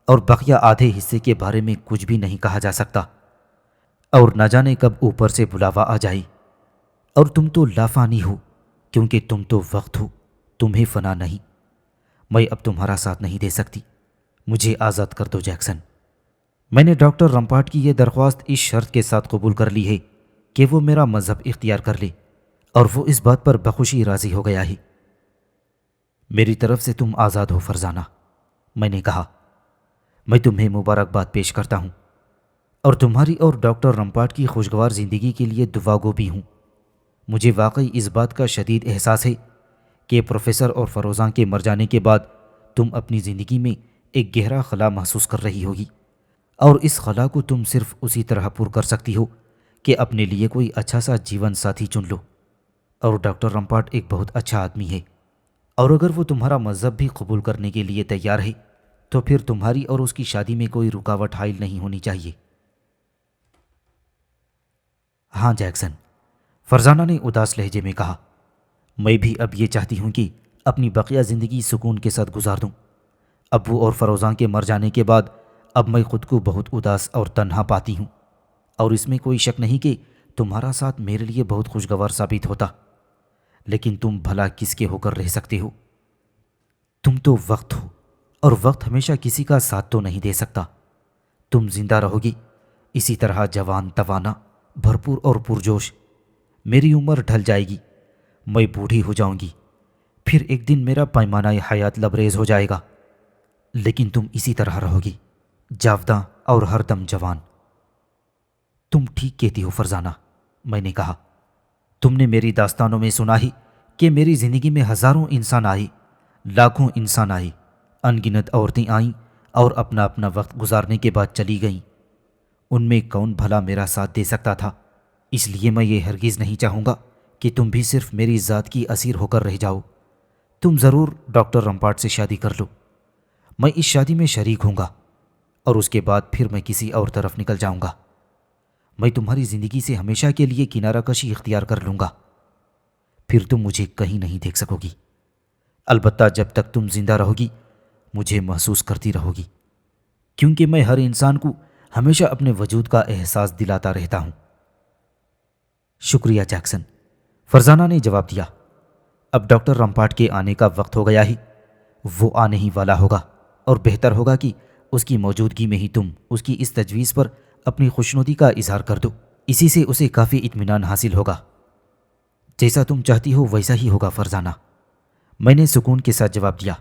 اور بقیہ آدھے حصے کے بارے میں کچھ بھی نہیں کہا جا سکتا، اور نہ جانے کب اوپر سے بلاوا آ جائے۔ اور تم تو لافانی ہو، کیونکہ تم تو وقت ہو، تمہیں فنا نہیں۔ میں اب تمہارا ساتھ نہیں دے سکتی، مجھے آزاد کر دو جیکسن۔ میں نے ڈاکٹر رمپاٹ کی یہ درخواست اس شرط کے ساتھ قبول کر لی ہے کہ وہ میرا مذہب اختیار کر لے، اور وہ اس بات پر بخوشی راضی ہو گیا ہے۔ میری طرف سے تم آزاد ہو فرزانہ، میں نے کہا۔ میں تمہیں مبارکباد پیش کرتا ہوں، اور تمہاری اور ڈاکٹر رمپاٹ کی خوشگوار زندگی کے لیے دعا گو بھی ہوں۔ مجھے واقعی اس بات کا شدید احساس ہے کہ پروفیسر اور فروزہ کے مر جانے کے بعد تم اپنی زندگی میں ایک گہرا خلا محسوس کر رہی ہوگی، اور اس خلا کو تم صرف اسی طرح پور کر سکتی ہو کہ اپنے لیے کوئی اچھا سا جیون ساتھی چن لو۔ اور ڈاکٹر رمپاٹ ایک بہت اچھا آدمی ہے، اور اگر وہ تمہارا مذہب بھی قبول کرنے کے لیے تیار ہے تو پھر تمہاری اور اس کی شادی میں کوئی رکاوٹ حائل نہیں ہونی چاہیے۔ ہاں جیکسن، فرزانہ نے اداس لہجے میں کہا، میں بھی اب یہ چاہتی ہوں کہ اپنی بقیہ زندگی سکون کے ساتھ گزار دوں۔ ابو اور فروزہ کے مر جانے کے بعد اب میں خود کو بہت اداس اور تنہا پاتی ہوں، اور اس میں کوئی شک نہیں کہ تمہارا ساتھ میرے لیے بہت خوشگوار ثابت ہوتا، لیکن تم بھلا کس کے ہو کر رہ سکتے ہو؟ تم تو وقت ہو، اور وقت ہمیشہ کسی کا ساتھ تو نہیں دے سکتا۔ تم زندہ رہو گی اسی طرح جوان، توانا، بھرپور اور پرجوش۔ میری عمر ڈھل جائے گی، میں بوڑھی ہو جاؤں گی، پھر ایک دن میرا پیمانہ حیات لبریز ہو جائے گا، لیکن تم اسی طرح رہو گی، جاوداں اور ہر دم جوان۔ تم ٹھیک کہتی ہو فرزانہ، میں نے کہا۔ تم نے میری داستانوں میں سنا ہی کہ میری زندگی میں ہزاروں انسان آئے، لاکھوں انسان آئے، ان گنت عورتیں آئیں اور اپنا اپنا وقت گزارنے کے بعد چلی گئیں۔ ان میں کون بھلا میرا ساتھ دے سکتا تھا؟ اس لیے میں یہ ہرگز نہیں چاہوں گا کہ تم بھی صرف میری ذات کی اسیر ہو کر رہ جاؤ۔ تم ضرور ڈاکٹر رمپاٹ سے شادی کر لو، میں اس شادی میں شریک ہوں گا، اور اس کے بعد پھر میں کسی اور طرف نکل جاؤں گا۔ میں تمہاری زندگی سے ہمیشہ کے لیے کنارہ کشی اختیار کر لوں گا، پھر تم مجھے کہیں نہیں دیکھ سکو گی۔ البتہ جب تک تم زندہ رہو گی مجھے محسوس کرتی رہو گی، کیونکہ میں ہر انسان کو ہمیشہ اپنے وجود کا احساس دلاتا رہتا ہوں۔ شکریہ جیکسن، فرزانہ نے جواب دیا۔ اب ڈاکٹر رمپاٹ کے آنے کا وقت ہو گیا ہی، وہ آنے ہی والا ہوگا، اور بہتر ہوگا کہ اس کی موجودگی میں ہی تم اس کی اس تجویز پر اپنی خوشنودی کا اظہار کر دو، اسی سے اسے کافی اطمینان حاصل ہوگا۔ جیسا تم چاہتی ہو ویسا ہی ہوگا فرزانہ، میں نے سکون کے ساتھ جواب دیا۔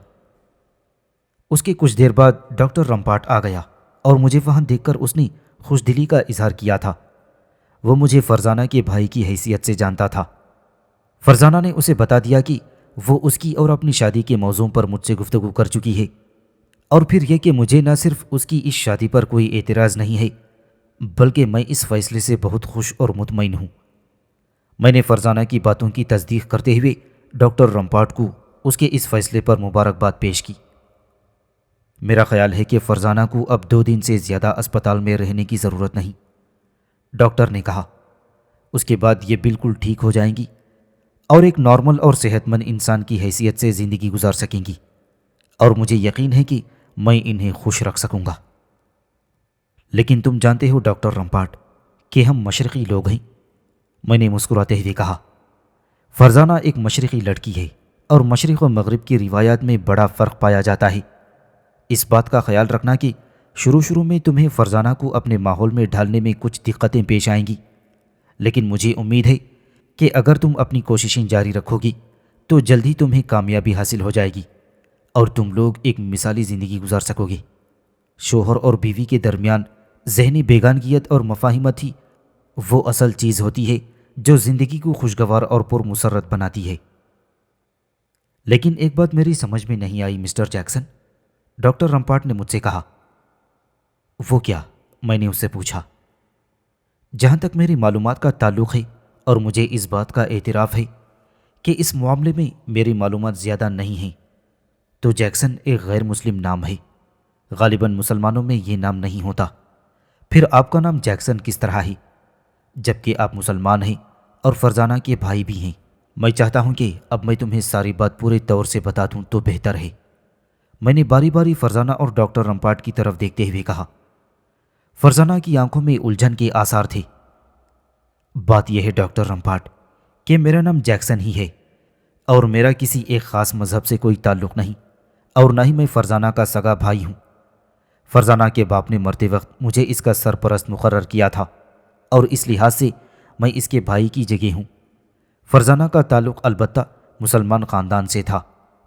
اس کے کچھ دیر بعد ڈاکٹر رمپاٹ آ گیا، اور مجھے وہاں دیکھ کر اس نے خوش دلی کا اظہار کیا تھا۔ وہ مجھے فرزانہ کے بھائی کی حیثیت سے جانتا تھا۔ فرزانہ نے اسے بتا دیا کہ وہ اس کی اور اپنی شادی کے موضوع پر مجھ سے گفتگو کر چکی ہے، اور پھر یہ کہ مجھے نہ صرف اس کی اس شادی پر کوئی اعتراض نہیں ہے، بلکہ میں اس فیصلے سے بہت خوش اور مطمئن ہوں۔ میں نے فرزانہ کی باتوں کی تصدیق کرتے ہوئے ڈاکٹر رمپاٹ کو اس کے اس فیصلے پر مبارکباد پیش کی۔ میرا خیال ہے کہ فرزانہ کو اب 2 دن سے زیادہ اسپتال میں رہنے کی ضرورت نہیں، ڈاکٹر نے کہا۔ اس کے بعد یہ بالکل ٹھیک ہو جائیں گی اور ایک نارمل اور صحت مند انسان کی حیثیت سے زندگی گزار سکیں گی، اور مجھے یقین ہے کہ میں انہیں خوش رکھ سکوں گا۔ لیکن تم جانتے ہو ڈاکٹر رمپاٹ کہ ہم مشرقی لوگ ہیں، میں نے مسکراتے ہوئے کہا۔ فرزانہ ایک مشرقی لڑکی ہے اور مشرق و مغرب کی روایات میں بڑا فرق پایا جاتا ہے۔ اس بات کا خیال رکھنا کہ شروع میں تمہیں فرزانہ کو اپنے ماحول میں ڈھالنے میں کچھ دقتیں پیش آئیں گی، لیکن مجھے امید ہے کہ اگر تم اپنی کوششیں جاری رکھو گی تو جلدی تمہیں کامیابی حاصل ہو جائے گی اور تم لوگ ایک مثالی زندگی گزار سکو گے۔ شوہر اور بیوی کے درمیان ذہنی بیگانگیت اور مفاہمت ہی وہ اصل چیز ہوتی ہے جو زندگی کو خوشگوار اور پرمسرت بناتی ہے۔ لیکن ایک بات میری سمجھ میں نہیں آئی مسٹر جیکسن، ڈاکٹر رمپاٹ نے مجھ سے کہا۔ وہ کیا؟ میں نے اس سے پوچھا۔ جہاں تک میری معلومات کا تعلق ہے اور مجھے اس بات کا اعتراف ہے کہ اس معاملے میں میری معلومات زیادہ نہیں ہیں، تو جیکسن ایک غیر مسلم نام ہے۔ غالباً مسلمانوں میں یہ نام نہیں ہوتا۔ پھر آپ کا نام جیکسن کس طرح ہے، جبکہ آپ مسلمان ہیں اور فرزانہ کے بھائی بھی ہیں؟ میں چاہتا ہوں کہ اب میں تمہیں ساری بات پورے طور سے بتا دوں تو بہتر ہے، میں نے باری باری فرزانہ اور ڈاکٹر رمپاٹ کی طرف دیکھتے ہوئے کہا۔ فرزانہ کی آنکھوں میں الجھن کے آثار تھے۔ بات یہ ہے ڈاکٹر رمپاٹ کہ میرا نام جیکسن ہی ہے اور میرا کسی ایک خاص مذہب سے کوئی تعلق نہیں، اور نہ ہی میں فرزانہ کا سگا بھائی ہوں۔ فرزانہ کے باپ نے مرتے وقت مجھے اس کا سرپرست مقرر کیا تھا اور اس لحاظ سے میں اس کے بھائی کی جگہ ہوں۔ فرزانہ کا تعلق البتہ مسلمان خاندان سے تھا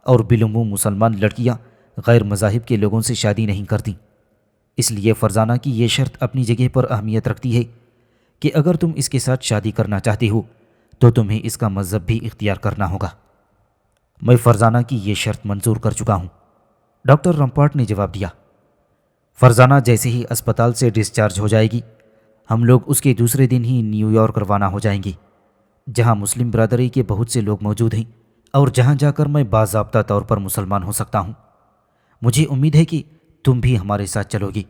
اور بالعموم مسلمان لڑکیاں غیر مذاہب کے لوگوں سے شادی نہیں کرتیں، اس لیے فرزانہ کی یہ شرط اپنی جگہ پر اہمیت رکھتی ہے کہ اگر تم اس کے ساتھ شادی کرنا چاہتے ہو تو تمہیں اس کا مذہب بھی اختیار کرنا ہوگا۔ میں فرزانہ کی یہ شرط منظور کر چکا ہوں، ڈاکٹر رمپاٹ نے جواب دیا۔ فرزانہ جیسے ہی اسپتال سے ڈسچارج ہو جائے گی، ہم لوگ اس کے دوسرے دن ہی نیو یارک روانہ ہو جائیں گے، جہاں مسلم برادری کے بہت سے لوگ موجود ہیں اور جہاں جا کر میں باضابطہ طور پر مسلمان ہو سکتا ہوں۔ مجھے امید ہے کہ تم بھی ہمارے ساتھ چلو گے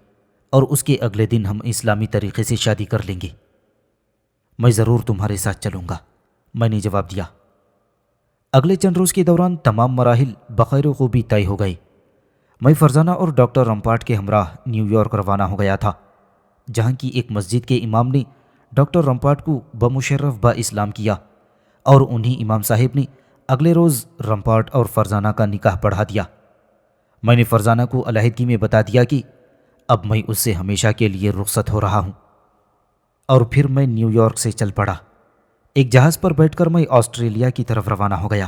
اور اس کے اگلے دن ہم اسلامی طریقے سے شادی کر لیں گے۔ میں ضرور تمہارے ساتھ چلوں گا، میں نے جواب دیا۔ اگلے چند روز کے دوران تمام مراحل بخیر و خوبی طے ہو گئے۔ میں فرزانہ اور ڈاکٹر رمپاٹ کے ہمراہ نیو یارک روانہ ہو گیا تھا، جہاں کی ایک مسجد کے امام نے ڈاکٹر رمپاٹ کو بمشرف با اسلام کیا اور انہی امام صاحب نے اگلے روز رمپاٹ اور فرزانہ کا نکاح پڑھا دیا۔ میں نے فرزانہ کو علیحدگی میں بتا دیا کہ اب میں اس سے ہمیشہ کے لیے رخصت ہو رہا ہوں، اور پھر میں نیو یارک سے چل پڑا۔ ایک جہاز پر بیٹھ کر میں آسٹریلیا کی طرف روانہ ہو گیا۔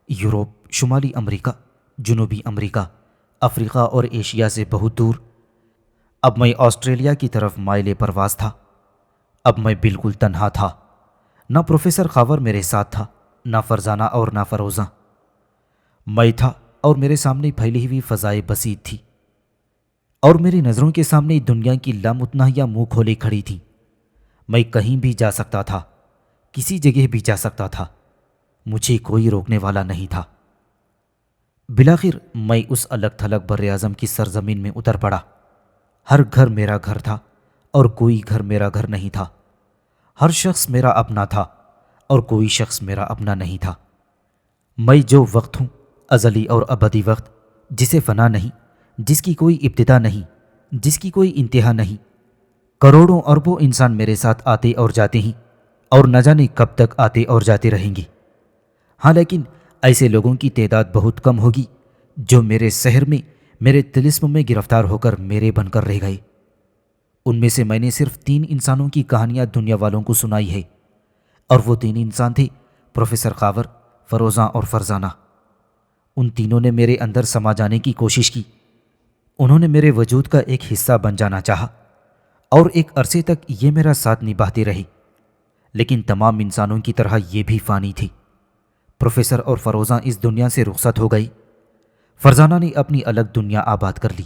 یورپ، شمالی امریکہ، جنوبی امریکہ، افریقہ اور ایشیا سے بہت دور۔ اب میں آسٹریلیا کی طرف مائل پرواز تھا۔ اب میں بالکل تنہا تھا، نہ پروفیسر خاور میرے ساتھ تھا، نہ فرزانہ اور نہ فروزہ۔ میں تھا اور میرے سامنے پھیلی ہوئی فضائے بسیط تھی، اور میری نظروں کے سامنے دنیا کی لامتناہیاں منہ کھولے کھڑی تھیں۔ میں کہیں بھی جا سکتا تھا، کسی جگہ بھی جا سکتا تھا، مجھے کوئی روکنے والا نہیں تھا۔ بالآخر میں اس الگ تھلگ بر اعظم کی سرزمین میں اتر پڑا۔ ہر گھر میرا گھر تھا اور کوئی گھر میرا گھر نہیں تھا۔ ہر شخص میرا اپنا تھا اور کوئی شخص میرا اپنا نہیں تھا۔ میں جو وقت ہوں، ازلی اور ابدی وقت، جسے فنا نہیں، جس کی کوئی ابتدا نہیں، جس کی کوئی انتہا نہیں۔ کروڑوں اربوں انسان میرے ساتھ آتے اور جاتے ہیں اور نہ جانے کب تک آتے اور جاتے رہیں گے۔ ہاں، لیکن ایسے لوگوں کی تعداد بہت کم ہوگی جو میرے سحر میں، میرے طلسم میں گرفتار ہو کر میرے بن کر رہ گئے۔ ان میں سے میں نے صرف 3 انسانوں کی کہانیاں دنیا والوں کو سنائی ہے، اور وہ 3 انسان تھے پروفیسر خاور، فروزہ اور فرزانہ۔ ان تینوں نے میرے اندر سما جانے کی کوشش کی۔ انہوں نے میرے وجود کا ایک حصہ بن جانا چاہا اور ایک عرصے تک یہ میرا ساتھ نبھاتے رہے، لیکن تمام انسانوں کی طرح یہ بھی فانی تھی۔ پروفیسر اور فروزہ اس دنیا سے رخصت ہو گئی۔ فرزانہ نے اپنی الگ دنیا آباد کر لی،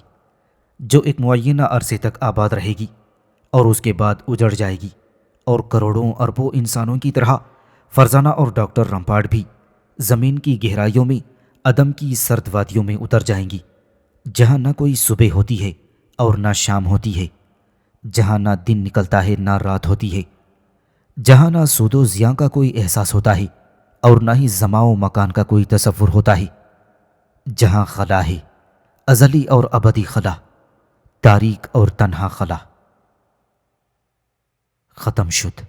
جو ایک معینہ عرصے تک آباد رہے گی اور اس کے بعد اجڑ جائے گی، اور کروڑوں اربوں انسانوں کی طرح فرزانہ اور ڈاکٹر رمپاٹ بھی زمین کی گہرائیوں میں عدم کی سرد وادیوں میں اتر جائیں گی، جہاں نہ کوئی صبح ہوتی ہے اور نہ شام ہوتی ہے، جہاں نہ دن نکلتا ہے نہ رات ہوتی ہے، جہاں نہ سود و زیاں کا کوئی احساس ہوتا ہے اور نہ ہی زمان و مکان کا کوئی تصور ہوتا ہے، جہاں خلا ہے، ازلی اور ابدی خلا، تاریک اور تنہا خلا۔ ختم شد۔